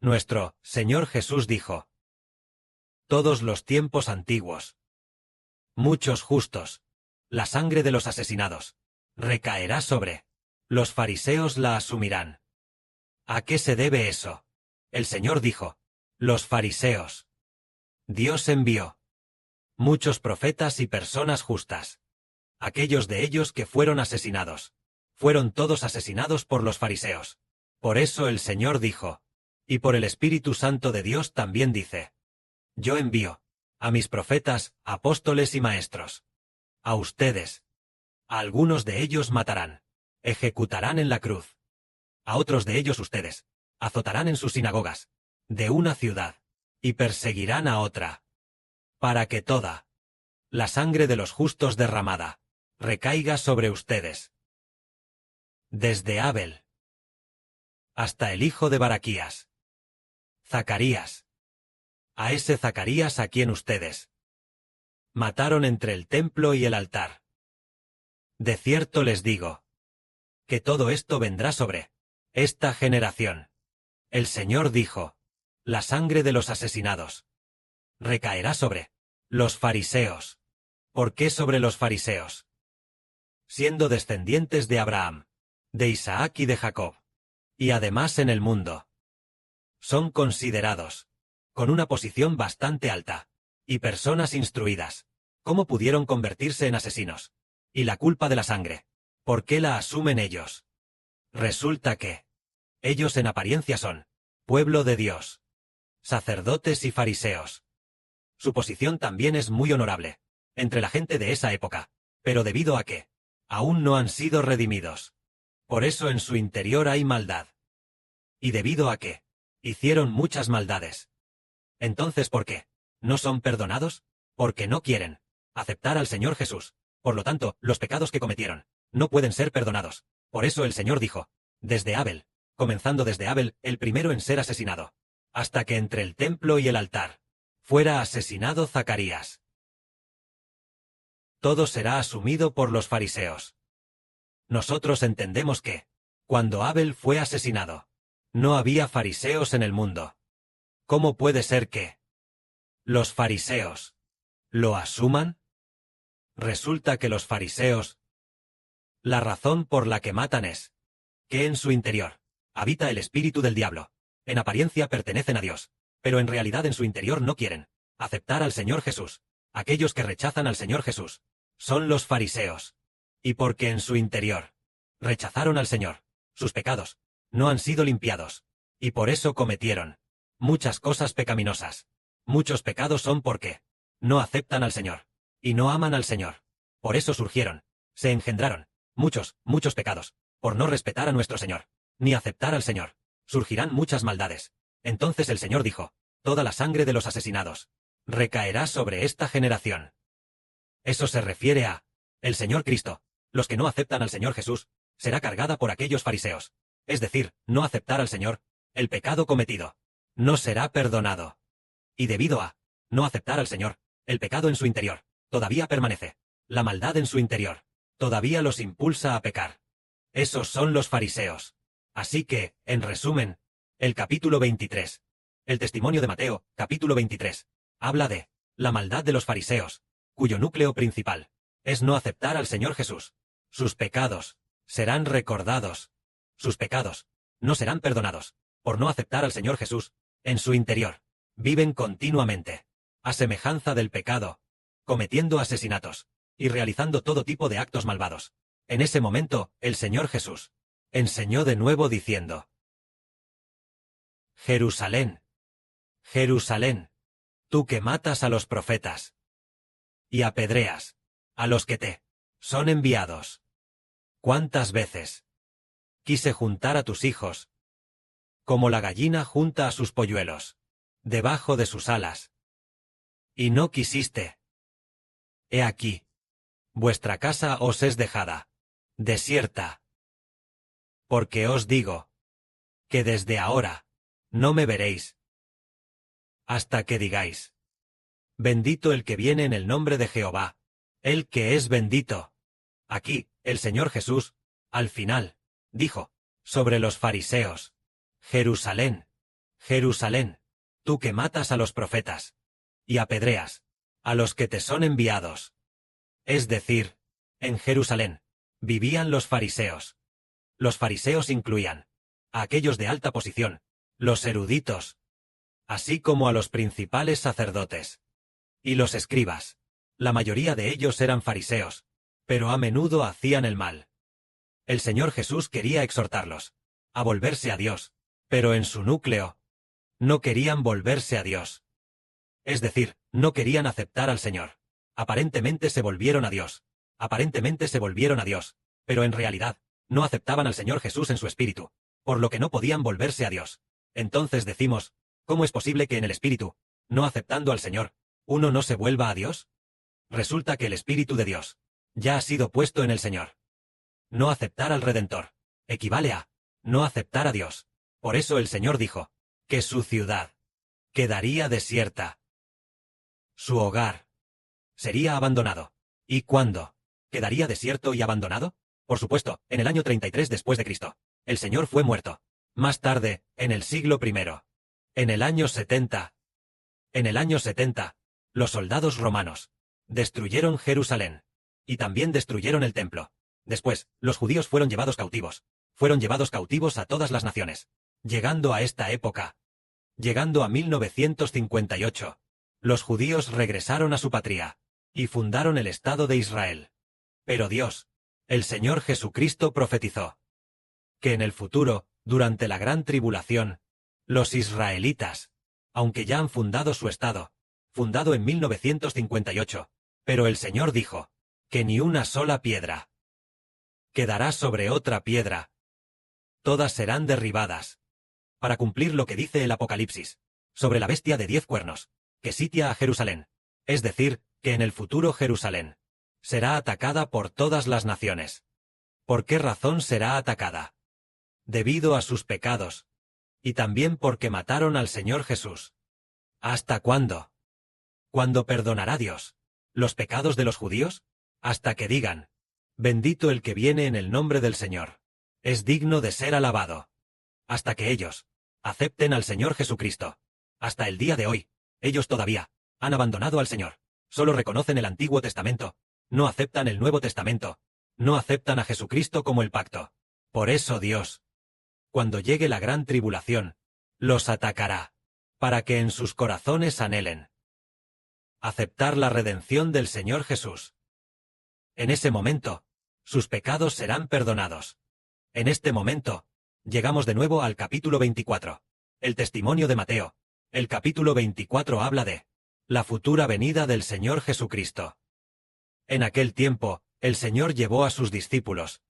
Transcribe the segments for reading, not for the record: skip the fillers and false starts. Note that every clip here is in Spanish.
Nuestro Señor Jesús dijo: todos los tiempos antiguos, muchos justos, la sangre de los asesinados, recaerá sobre los fariseos, la asumirán. ¿A qué se debe eso? El Señor dijo: los fariseos. Dios envió muchos profetas y personas justas. Aquellos de ellos que fueron asesinados, fueron todos asesinados por los fariseos. Por eso el Señor dijo, y por el Espíritu Santo de Dios también dice: yo envío a mis profetas, apóstoles y maestros. A ustedes. A algunos de ellos matarán, ejecutarán en la cruz. A otros de ellos ustedes azotarán en sus sinagogas, de una ciudad, y perseguirán a otra, para que toda la sangre de los justos derramada recaiga sobre ustedes. Desde Abel hasta el hijo de Baraquías, Zacarías. A ese Zacarías a quien ustedes mataron entre el templo y el altar. De cierto les digo, que todo esto vendrá sobre esta generación. El Señor dijo: la sangre de los asesinados recaerá sobre los fariseos. ¿Por qué sobre los fariseos? Siendo descendientes de Abraham, de Isaac y de Jacob, y además en el mundo, son considerados con una posición bastante alta, y personas instruidas. ¿Cómo pudieron convertirse en asesinos? Y la culpa de la sangre, ¿por qué la asumen ellos? Resulta que ellos en apariencia son pueblo de Dios, sacerdotes y fariseos. Su posición también es muy honorable entre la gente de esa época, pero debido a que aún no han sido redimidos, por eso en su interior hay maldad. Y debido a que hicieron muchas maldades. Entonces, ¿por qué no son perdonados? Porque no quieren aceptar al Señor Jesús. Por lo tanto, los pecados que cometieron no pueden ser perdonados. Por eso el Señor dijo: desde Abel, comenzando desde Abel, el primero en ser asesinado, hasta que entre el templo y el altar fuera asesinado Zacarías. Todo será asumido por los fariseos. Nosotros entendemos que, cuando Abel fue asesinado, no había fariseos en el mundo. ¿Cómo puede ser que los fariseos lo asuman? Resulta que los fariseos, la razón por la que matan es que en su interior habita el espíritu del diablo. En apariencia pertenecen a Dios, pero en realidad en su interior no quieren aceptar al Señor Jesús. Aquellos que rechazan al Señor Jesús son los fariseos. Y porque en su interior rechazaron al Señor, sus pecados no han sido limpiados, y por eso cometieron muchas cosas pecaminosas. Muchos pecados son porque no aceptan al Señor, y no aman al Señor. Por eso surgieron, se engendraron, muchos pecados, por no respetar a nuestro Señor, ni aceptar al Señor. Surgirán muchas maldades. Entonces el Señor dijo: toda la sangre de los asesinados recaerá sobre esta generación. Eso se refiere a el Señor Cristo. Los que no aceptan al Señor Jesús, será cargada por aquellos fariseos. Es decir, no aceptar al Señor, el pecado cometido no será perdonado. Y debido a no aceptar al Señor, el pecado en su interior todavía permanece. La maldad en su interior todavía los impulsa a pecar. Esos son los fariseos. Así que, en resumen, el capítulo 23, el testimonio de Mateo, capítulo 23, habla de la maldad de los fariseos, cuyo núcleo principal es no aceptar al Señor Jesús. Sus pecados serán recordados. Sus pecados no serán perdonados por no aceptar al Señor Jesús. En su interior viven continuamente a semejanza del pecado, cometiendo asesinatos y realizando todo tipo de actos malvados. En ese momento, el Señor Jesús enseñó de nuevo diciendo: Jerusalén, Jerusalén, tú que matas a los profetas y apedreas a los que te son enviados. ¿Cuántas veces quise juntar a tus hijos, como la gallina junta a sus polluelos, debajo de sus alas, y no quisiste? He aquí, vuestra casa os es dejada desierta. Porque os digo, que desde ahora no me veréis, hasta que digáis: bendito el que viene en el nombre de Jehová, el que es bendito. Aquí, el Señor Jesús, al final, dijo sobre los fariseos: Jerusalén, Jerusalén, tú que matas a los profetas, y apedreas a los que te son enviados. Es decir, en Jerusalén vivían los fariseos. Los fariseos incluían a aquellos de alta posición, los eruditos, así como a los principales sacerdotes. Y los escribas. La mayoría de ellos eran fariseos, pero a menudo hacían el mal. El Señor Jesús quería exhortarlos a volverse a Dios, pero en su núcleo no querían volverse a Dios. Es decir, no querían aceptar al Señor. Aparentemente se volvieron a Dios. Aparentemente se volvieron a Dios, pero en realidad no aceptaban al Señor Jesús en su espíritu, por lo que no podían volverse a Dios. Entonces decimos, ¿cómo es posible que en el espíritu, no aceptando al Señor, uno no se vuelva a Dios? Resulta que el Espíritu de Dios ya ha sido puesto en el Señor. No aceptar al Redentor equivale a no aceptar a Dios. Por eso el Señor dijo que su ciudad quedaría desierta. Su hogar sería abandonado. ¿Y cuándo quedaría desierto y abandonado? Por supuesto, en el año 33 después de Cristo. El Señor fue muerto. Más tarde, en el siglo I. En el año 70. En el año 70, los soldados romanos destruyeron Jerusalén. Y también destruyeron el templo. Después, los judíos fueron llevados cautivos. Fueron llevados cautivos a todas las naciones. Llegando a esta época. Llegando a 1958. Los judíos regresaron a su patria. Y fundaron el Estado de Israel. Pero Dios, el Señor Jesucristo profetizó que en el futuro, durante la gran tribulación, los israelitas, aunque ya han fundado su Estado, fundado en 1958, pero el Señor dijo que ni una sola piedra quedará sobre otra piedra. Todas serán derribadas. Para cumplir lo que dice el Apocalipsis, sobre la bestia de 10 cuernos, que sitia a Jerusalén. Es decir, que en el futuro Jerusalén será atacada por todas las naciones. ¿Por qué razón será atacada? Debido a sus pecados. Y también porque mataron al Señor Jesús. ¿Hasta cuándo? ¿Cuándo perdonará Dios los pecados de los judíos? Hasta que digan, bendito el que viene en el nombre del Señor. Es digno de ser alabado. Hasta que ellos acepten al Señor Jesucristo. Hasta el día de hoy, ellos todavía han abandonado al Señor. Solo reconocen el Antiguo Testamento. No aceptan el Nuevo Testamento. No aceptan a Jesucristo como el pacto. Por eso Dios, cuando llegue la gran tribulación, los atacará, para que en sus corazones anhelen aceptar la redención del Señor Jesús. En ese momento, sus pecados serán perdonados. En este momento, llegamos de nuevo al capítulo 24. El testimonio de Mateo. El capítulo 24 habla de la futura venida del Señor Jesucristo. En aquel tiempo, el Señor llevó a sus discípulos.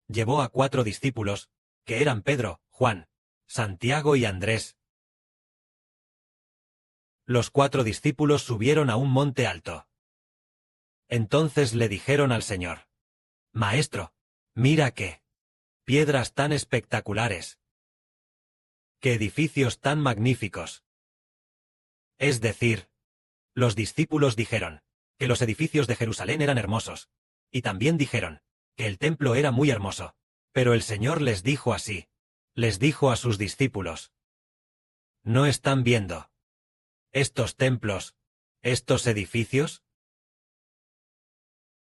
Llevó a 4 discípulos, que eran Pedro, Juan, Santiago y Andrés. Los 4 discípulos subieron a un monte alto. Entonces le dijeron al Señor: Maestro, mira qué piedras tan espectaculares. Qué edificios tan magníficos. Es decir, los discípulos dijeron que los edificios de Jerusalén eran hermosos, y también dijeron que el templo era muy hermoso. Pero el Señor les dijo así, les dijo a sus discípulos: ¿no están viendo estos templos, estos edificios?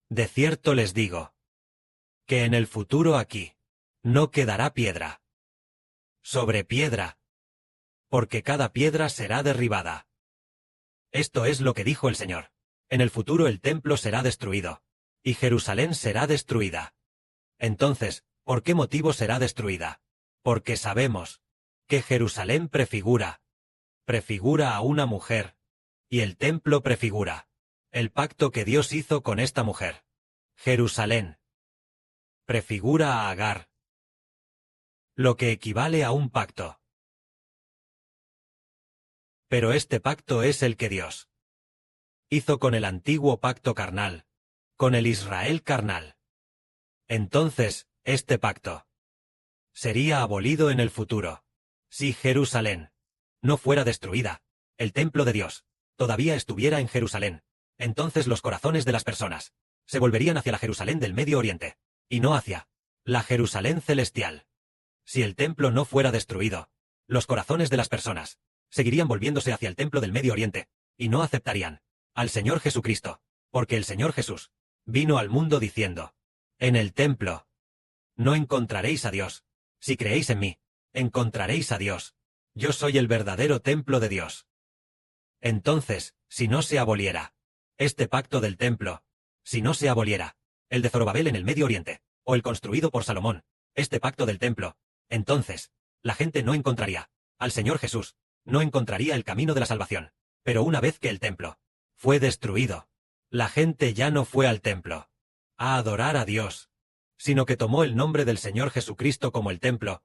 De cierto les digo que en el futuro aquí no quedará piedra sobre piedra, porque cada piedra será derribada. Esto es lo que dijo el Señor. En el futuro el templo será destruido, y Jerusalén será destruida. Entonces, ¿por qué motivo será destruida? Porque sabemos que Jerusalén prefigura a una mujer, y el templo prefigura el pacto que Dios hizo con esta mujer. Jerusalén prefigura a Agar, lo que equivale a un pacto. Pero este pacto es el que Dios hizo con el antiguo pacto carnal, con el Israel carnal. Entonces, este pacto sería abolido en el futuro. Si Jerusalén no fuera destruida, el templo de Dios todavía estuviera en Jerusalén, entonces los corazones de las personas se volverían hacia la Jerusalén del Medio Oriente, y no hacia la Jerusalén celestial. Si el templo no fuera destruido, los corazones de las personas seguirían volviéndose hacia el templo del Medio Oriente, y no aceptarían al Señor Jesucristo, porque el Señor Jesús vino al mundo diciendo: en el templo no encontraréis a Dios. Si creéis en mí, encontraréis a Dios. Yo soy el verdadero templo de Dios. Entonces, si no se aboliera este pacto del templo, si no se aboliera el de Zorobabel en el Medio Oriente, o el construido por Salomón, este pacto del templo, entonces, la gente no encontraría al Señor Jesús, no encontraría el camino de la salvación. Pero una vez que el templo fue destruido, la gente ya no fue al templo a adorar a Dios, sino que tomó el nombre del Señor Jesucristo como el templo,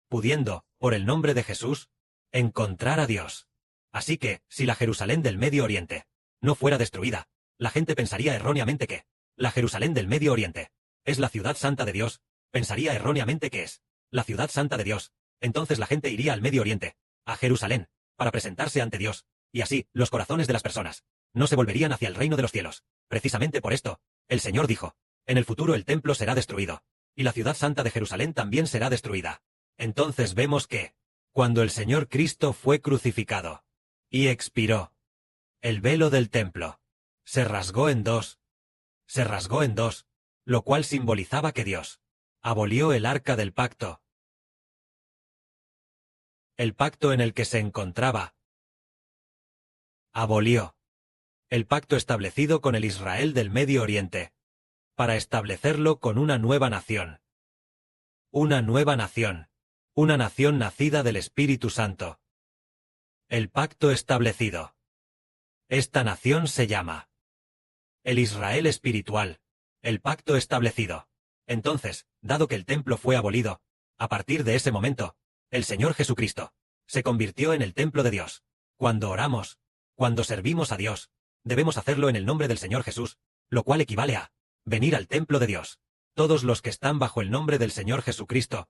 pudiendo, por el nombre de Jesús, encontrar a Dios. Así que, si la Jerusalén del Medio Oriente no fuera destruida, la gente pensaría erróneamente que la Jerusalén del Medio Oriente es la ciudad santa de Dios, pensaría erróneamente que es la ciudad santa de Dios. Entonces la gente iría al Medio Oriente, a Jerusalén, para presentarse ante Dios, y así, los corazones de las personas no se volverían hacia el reino de los cielos. Precisamente por esto, el Señor dijo: en el futuro el templo será destruido, y la ciudad santa de Jerusalén también será destruida. Entonces vemos que, cuando el Señor Cristo fue crucificado y expiró, el velo del templo se rasgó en dos, lo cual simbolizaba que Dios abolió el arca del pacto, el pacto en el que se encontraba. Abolió el pacto establecido con el Israel del Medio Oriente, para establecerlo con una nueva nación. Una nueva nación. Una nación nacida del Espíritu Santo. El pacto establecido. Esta nación se llama el Israel espiritual, el pacto establecido. Entonces, dado que el templo fue abolido, a partir de ese momento, el Señor Jesucristo se convirtió en el templo de Dios. Cuando oramos, cuando servimos a Dios, debemos hacerlo en el nombre del Señor Jesús, lo cual equivale a venir al templo de Dios. Todos los que están bajo el nombre del Señor Jesucristo,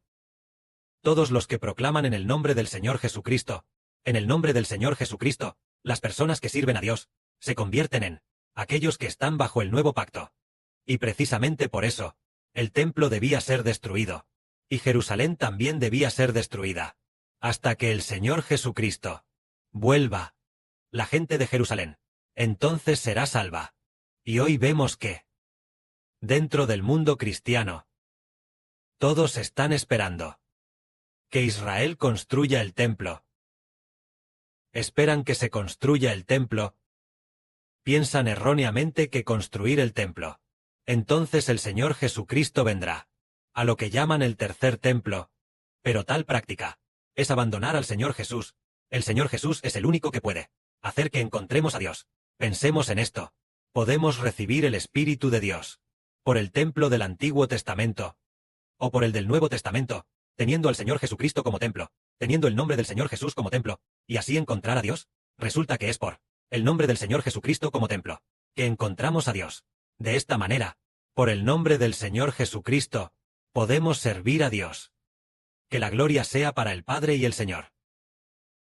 todos los que proclaman en el nombre del Señor Jesucristo, en el nombre del Señor Jesucristo, las personas que sirven a Dios, se convierten en aquellos que están bajo el nuevo pacto. Y precisamente por eso, el templo debía ser destruido, y Jerusalén también debía ser destruida, hasta que el Señor Jesucristo vuelva. La gente de Jerusalén entonces será salva. Y hoy vemos que, dentro del mundo cristiano, todos están esperando que Israel construya el templo. Esperan que se construya el templo. Piensan erróneamente que construir el templo, entonces el Señor Jesucristo vendrá a lo que llaman el tercer templo. Pero tal práctica es abandonar al Señor Jesús. El Señor Jesús es el único que puede hacer que encontremos a Dios. Pensemos en esto. Podemos recibir el Espíritu de Dios por el templo del Antiguo Testamento o por el del Nuevo Testamento, teniendo al Señor Jesucristo como templo, teniendo el nombre del Señor Jesús como templo, y así encontrar a Dios. Resulta que es por el nombre del Señor Jesucristo como templo que encontramos a Dios. De esta manera, por el nombre del Señor Jesucristo, podemos servir a Dios. Que la gloria sea para el Padre y el Señor.